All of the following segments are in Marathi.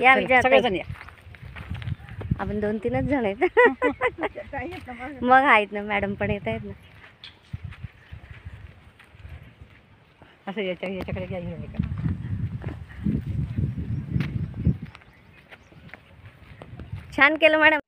या विचार सगळेजण या. आपण 2-3च जण आहेत. मग आहेत ना मॅडम पण येत आहेत ना. असं याच्याकडे घ्या घेऊन का. छान केलं मॅडम.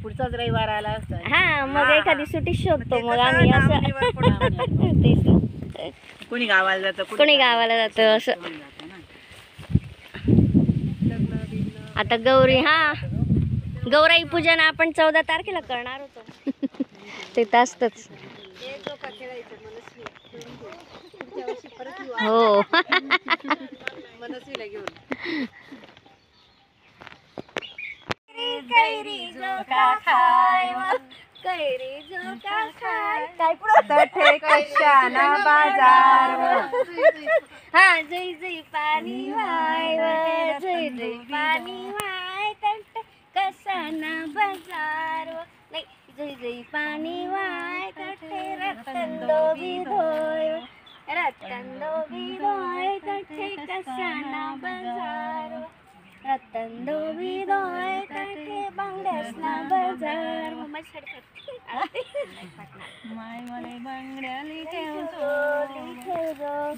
पुढचाच रविवार आला असता. हा मग एखादी सुट्टी शोधतो मग आम्ही असं. कोणी गावाला जातं कोणी गावाला जातं असं. आता गौरी गौराई पूजन आपण 14 तारखेला करणार होतो. ते असतच हो. कैरी झोका खाय कैरी झोका खाय काय पुढे कशाना बाजार. हा जय जय पाणी वाय जय जय पाणी वाय तट कशाना बाजार. नाही जय जय पाणी वाय तटे रतन दोबी धोय रतन दोबी धोय तटे कशाना बाजार. रतन दोबी धोय तटे बांगड्यासना बाजार. माय मले बांगड्याली ठेवतो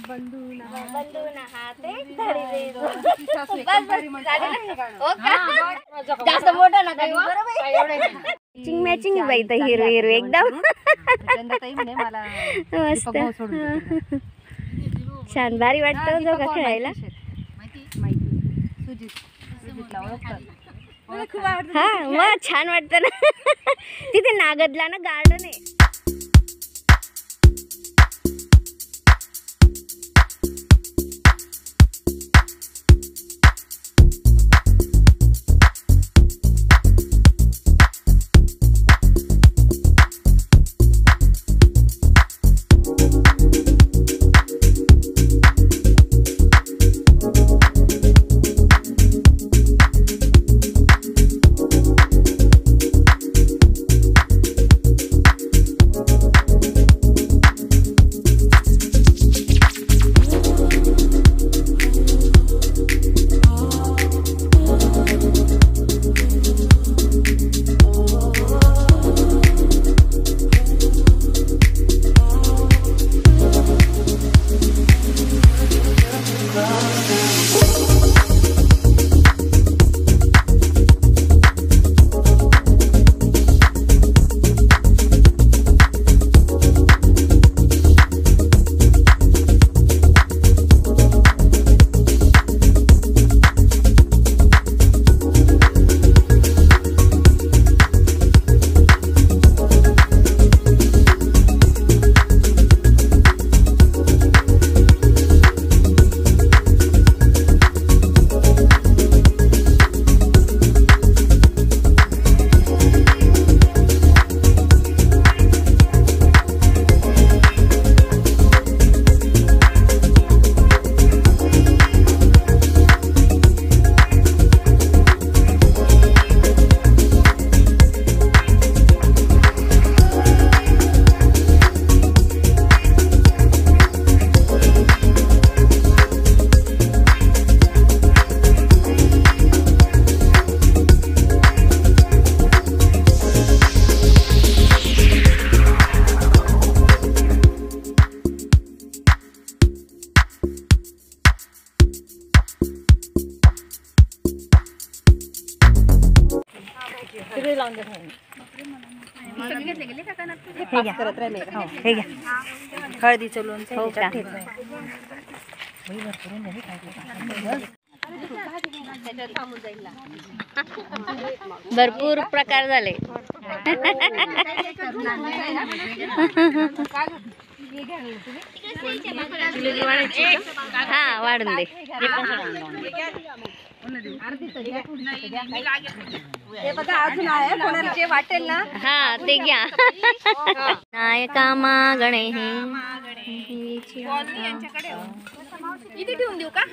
बंधूना हाते धरी देतो. जास्त मोठा ना काही मॅचिंग मॅचिंग बाई तर हिरो हिरो एकदम मस्त छान भारी वाटतं जो का खेळायला. हा मग छान वाटतं ना. तिथे नागदला ना गार्डन आहे. हळदीचं लोणचं भरपूर प्रकार झाले. हा वाढून दे. अजून आहे कोणाला जे वाटेल ना. हा ते घ्या. नायका मागणे इथे ठेवून देऊ का?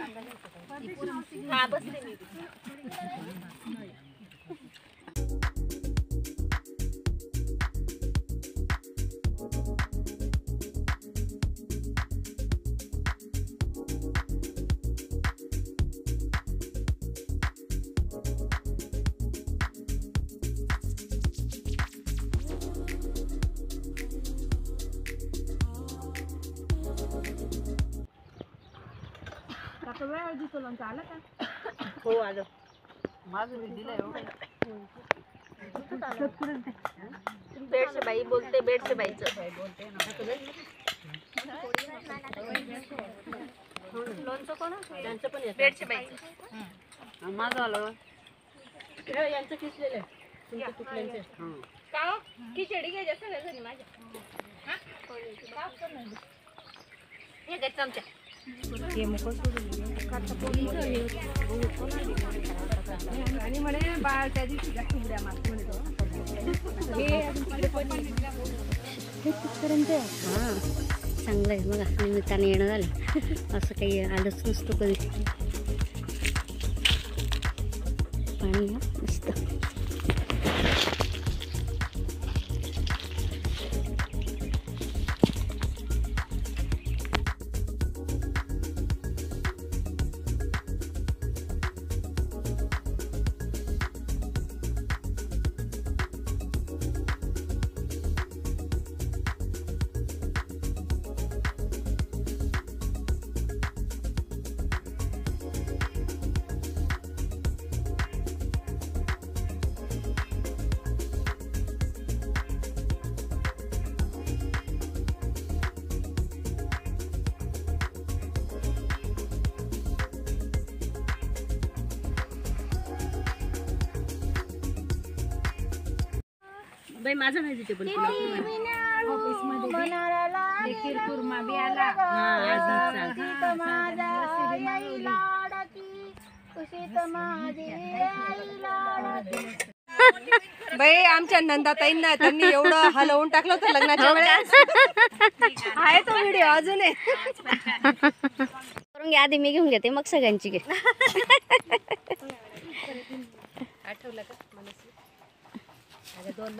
हो आलं माझं मी दिलंय. बेडचे बाई बोलते, बेडचे बाईचं लोणचं कोण? त्यांचं पण येतं. बेडचे बाईचं. माझं आलं यांचं किसलेलं आहे. तुमचं कुठल्यांचे का हो? खिचडी घ्यायच्या सगळ्या घरी माझ्या. हे घे चमचा. आणि म्हणे बाळ त्या दिवशी जास्त उड्या मारतो म्हणे तो. हा चांगलं आहे बघा. निमित्ताने येणं झालं. असं काही आलंच नसतं कधी. पाणी घ्या मस्त. बाई माझं नाही तिथे पण बाई आमच्या नंदाताईंना त्यांनी एवढं हलवून टाकलं होतं लग्नाच्या वेळेस. आहे तो व्हिडिओ अजून आहे. करून घ्या आधी. मी घेऊन घेते मग सगळ्यांची घे. आठवलं का? 2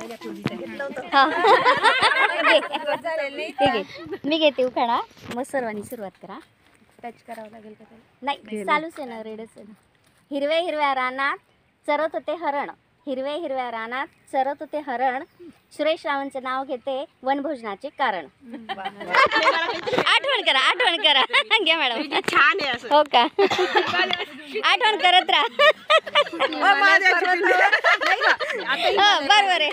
ठीक आहे मी घेते उखाणा. मग सर्वांनी सुरुवात करा. टच करावं लागेल का त्याला? नाही चालूच आहे ना. रेडच आहे ना. हिरव्या हिरव्या रानात चरत होते हरण. हिरव्या हिरव्या रानात चरत होते हरण. सुरेश रावांचं नाव घेते वनभोजनाचे कारण. आठवण करा आठवण करा. घ्या मॅडम. छान आहे असं. हो का? आठवण करत राहा. बरोबर आहे.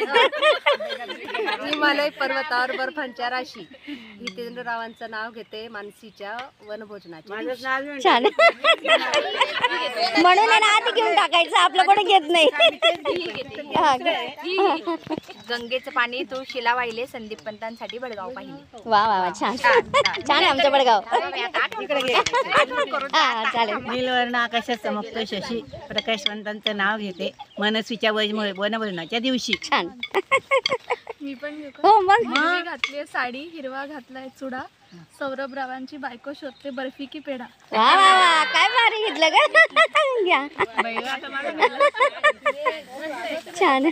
हिमालय पर्वतावर बर्फांच्या राशी. जितेंद्ररावांचं नाव घेते मानसीच्या वनभोजनाचे. छान. म्हणून आहे ना आधी घेऊन टाकायचं. आपलं कोणी घेत नाही. हा, गंगेचं पाणी तुळशीला वाहिले. संदीप पंतांसाठी बडगाव पाहिले. वा वा वा छान छान आहे आमचं बडगाव. हा चालेल. नीलवर्ण आकाशात चमकतो शशी. प्रकाशवंतांचं नाव घेते मनस्वीच्या वनभोजनाच्या दिवशी. छान. मी पण घेऊ का? हो मग हिरवी घातली साडी, हिरवा घातलाय चुडा. सौरभ रावांची बायको शोधते बर्फी की पेढा. वा वा वा काय भारी घेतलं का? घ्या. छान.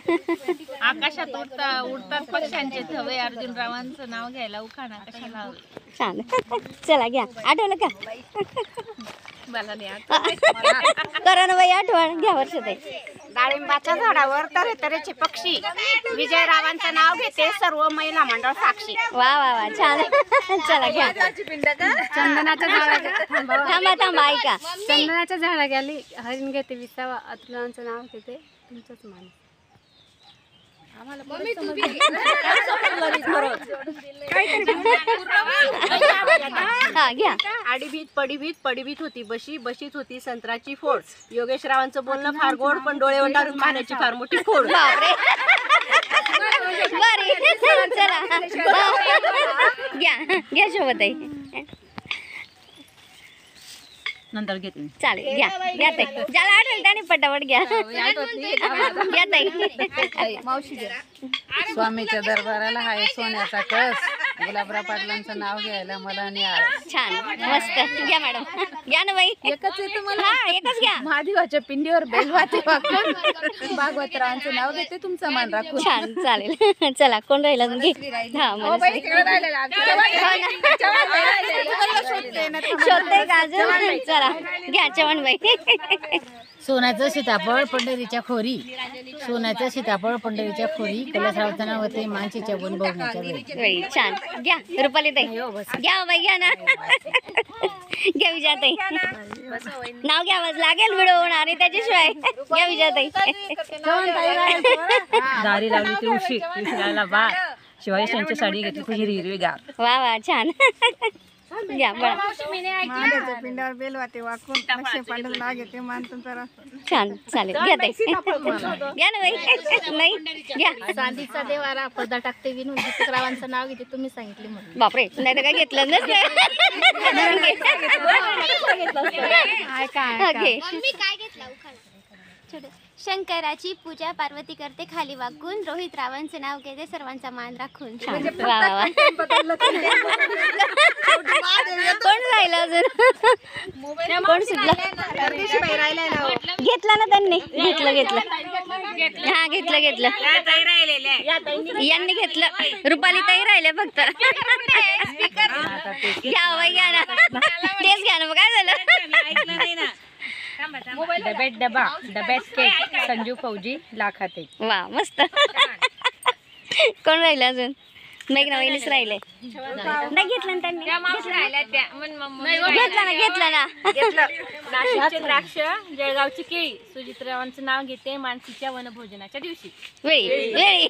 आकाशात उडतात पक्ष्यांचे थवे. अर्जुनरावांचं नाव घ्यायला उखाणा कशाला? छान. चला घ्या. आठवलं का? मला नाही करा ना बाई आठवण. घ्या वर्षाताई. डाळिंबाच्या झाडावर तऱ्हेतऱ्हेचे पक्षी. विजयरावांचं नाव घेते सर्व महिला मंडळ साक्षी. वा वा वा छान. चला घ्या. चंदनाच्या झाडा थांबा थांबा ऐका. चंदनाच्या झाडा गेली हरिण घेते विसावा. अतुलांचं नाव घेते तुमचंच मान. हा घ्या. आडीभीत पडीभीत पडीभीत होती बशी. बशीत होती संत्राची फोड. योगेश रावांचं बोलणं फार गोड पण डोळे वटारून पाण्याची फार मोठी फोड. बापरे. बरी चला घ्या शोभताई. नंतर घेते मी. चालेल घ्या ताई. ज्याला आठवेल त्याने पटापट घ्या ताई. मावशी घ्या. स्वामीच्या दरबाराला हाय सोन्याचा कळस. गुलाबराव पाटलांचं नाव घ्यायला मला न्याय. छान मस्त. घ्या मॅडम घ्या ना बाई. एकच येतं मला. हा एकच घ्या. महादेवाच्या पिंडीवर बेलवाती वाकून भागवतरावांचं नाव घेते, तुमचा मान राखून. छान चालेल. चला कोण राहिला घे. हा शोधते का अजून. चला घ्या चव्हाणबाई. सोन्याचं सीताफळ पंढरीच्या खोरी. सोन्याचं सीताफळ पंढरीच्या खोरी. कैलासरावचं नाव होते मानसीच्या वन भवनाच्या वेळी. छान घ्या. रुपाली ताई घ्या बाई घ्या ना. घ्या विजयाताई. नाव घ्यावंच लागेल व्हिडिओ होणार आहे त्याच्याशिवाय. घ्या विजयाताई. दारी लावली तुळशी विसरायला बाळ. शिवाजी त्यांची साडी घेतली ती हिरवी गार. वा वा छान. घ्या बरं. महादेवाच्या पिंडावर बेलवाती वाकून लक्ष्मी पांडुरंग नाव घेते, मान तुमचा राखून. छान चालेल. घ्या ताई. घ्या ना बाई. नाही घ्या. चांदीचा देवारा पडदा टाकते विनून दीपकरावांचं नाव घेते, तुम्ही सांगितले म्हणून. बापरे नाही तर काय घेतलं नसतं. शंकराची पूजा पार्वती करते खाली वाकून. रोहित रावांचे नाव घेते सर्वांचा मान राखून. वा वा वा. कोण राहिलं अजून. कोण सुटलं. घेतलं ना त्यांनी. घेतलं हा घेतलं यांनी घेतलं. रुपाली ताई राहिले फक्त. घ्या बाई घ्या ना. तेच घ्या ना. मग काय झालं. डब्यात डबा डब्यात केक संजू फौजी लाखाते. वा मस्त. कोण राहिलं अजून. मेघना वहिनीच राहिले. नाही घेतलं ना त्यांनी. घेतलं ना. नाशिकचे द्राक्ष जळगावची केळी. सुजितरावांचं नाव घेते मानसीच्या वनभोजनाच्या दिवशी. वेळी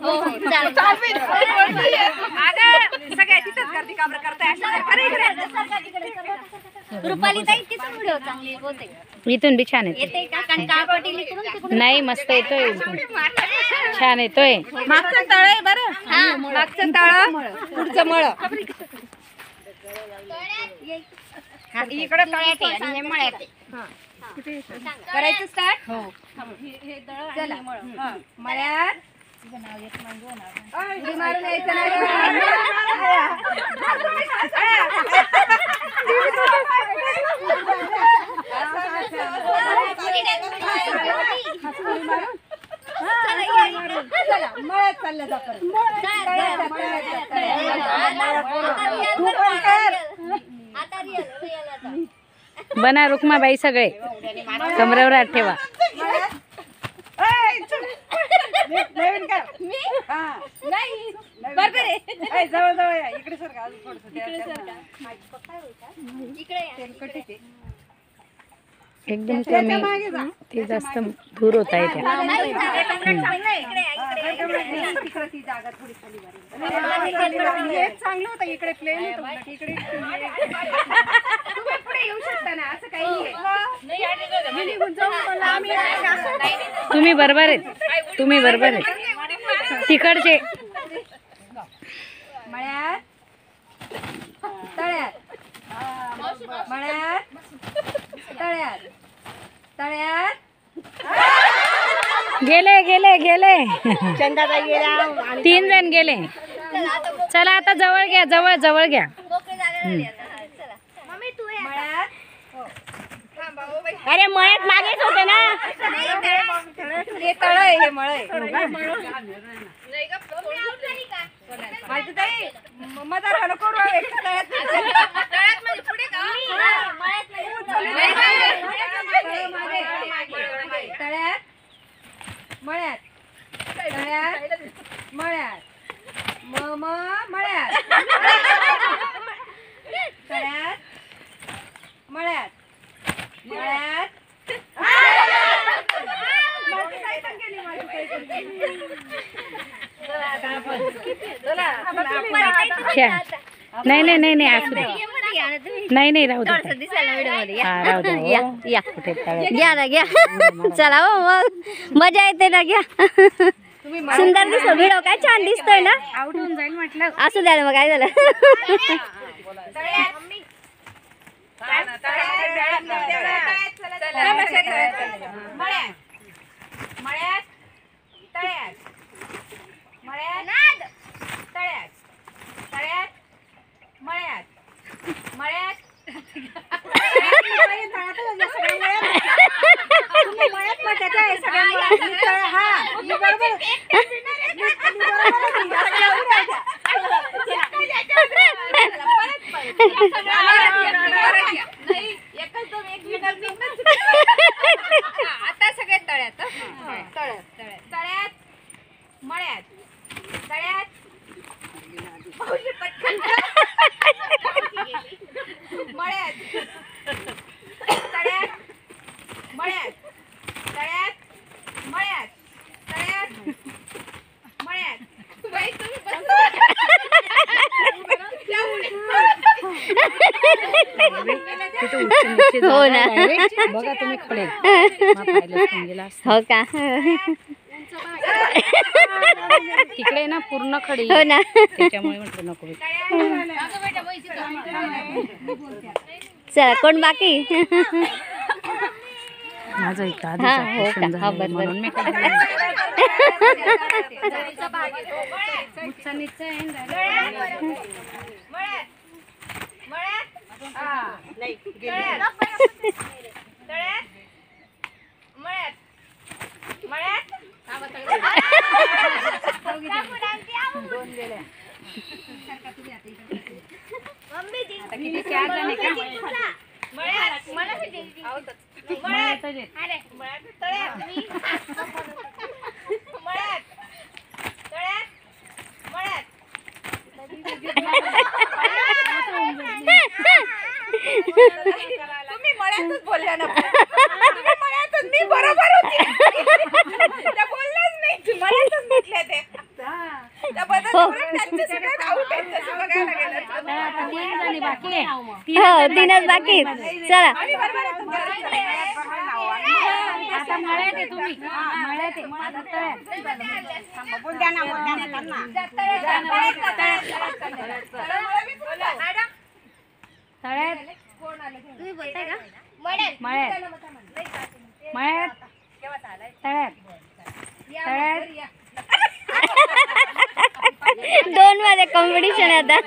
हो हो चालेल. सगळ्या तिथंच गर्दी का बरं करताय रुपाली ताई तिथून व्हिडिओ चांगली बोलते. इथून बी छान येते. येते का कंटाळ पाटील इकडून तिकडून. नाही मस्त येतोय छान येतोय. मागचं तळ आहे बरं. हा मागचं तळ पुढचं मळ. इकडे तळ्यात आहे आणि हे मळ्यात आहे. करायचं स्टार्ट. चला मळ्यात उडी मारून यायचं नाही. चला मळ्यात चाललं जा परत. आता रिअल आता. बना रुक्माबाई सगळे कमरेवर हात ठेवा. नवीन कर. नाही बरोबर आहे. जवळ जवळ या इकडे सर अजून थोडस एकदम कमी ते जास्त दूर होत आहे त्या. तिकडे ती जागा थोडी खाली चांगलं होतं. इकडे प्लेन होतं. इकडे तुम्ही पुढे येऊ शकता ना. असं काही तुम्ही बरोबर आहेत. तुम्ही बरोबर आहेत तिकडचे. मळ्यात तळ्यात मळ्यात तळ्यात तळ्यात गेले गेले गेले 3 जण गेले. चला आता जवळ घ्या जवळ जवळ घ्या. मळ्यात अरे मळ्यात मागेच होते ना. हे तळ आहे. हे मळ आहे. माहिती ताई मजार घालू करू. तळ्यात म्हणजे पुढे का तळ्यात मळ्यात तळ्यात मळ्यात मळ्यात तळ्यात मळ्यात मळ्यात नाही नाही नाही नाही असू दे. नाही नाही राहू दे. हा राहू दे. या या कुठे तळ्यात. घ्या ना घ्या. चला हो मग मजा येते ना. घ्या सुंदर दिसतो व्हिडिओ. काय छान दिसतोय ना. आउट होऊन जाईल म्हटलं. असू द्या ना मग काय झालं. आता सगळे तळ्यात तळ्यात मळ्यात तळ्यात मळ्यात तळ्यात मळ्यात तळ्यात मळ्यात तळ्यात मळ्यात. हो ना. बघा तुम्ही खडे. हो का. तिकडे ना पूर्ण खडी. हो ना. त्याच्यामुळे म्हटलं नको. चला कोण बाकी. माझं इथं आधीच हा, हो ऑपरेशन का? हा, झालंय, बरं, बरं. म्हणून मी काय तुम्ही मळ्यातच बोलल्या ना. तुम्ही मळ्यातच. मी बरोबर होती. त्या बोलल्याच नाही. मळ्यातच म्हटल्या ते. हो हो तीनच बाकी आहेत. चला तुम्ही बोलताय का दोन मध्ये कॉम्पिटिशन आहे आता.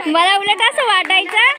मला उलट असं वाटायचं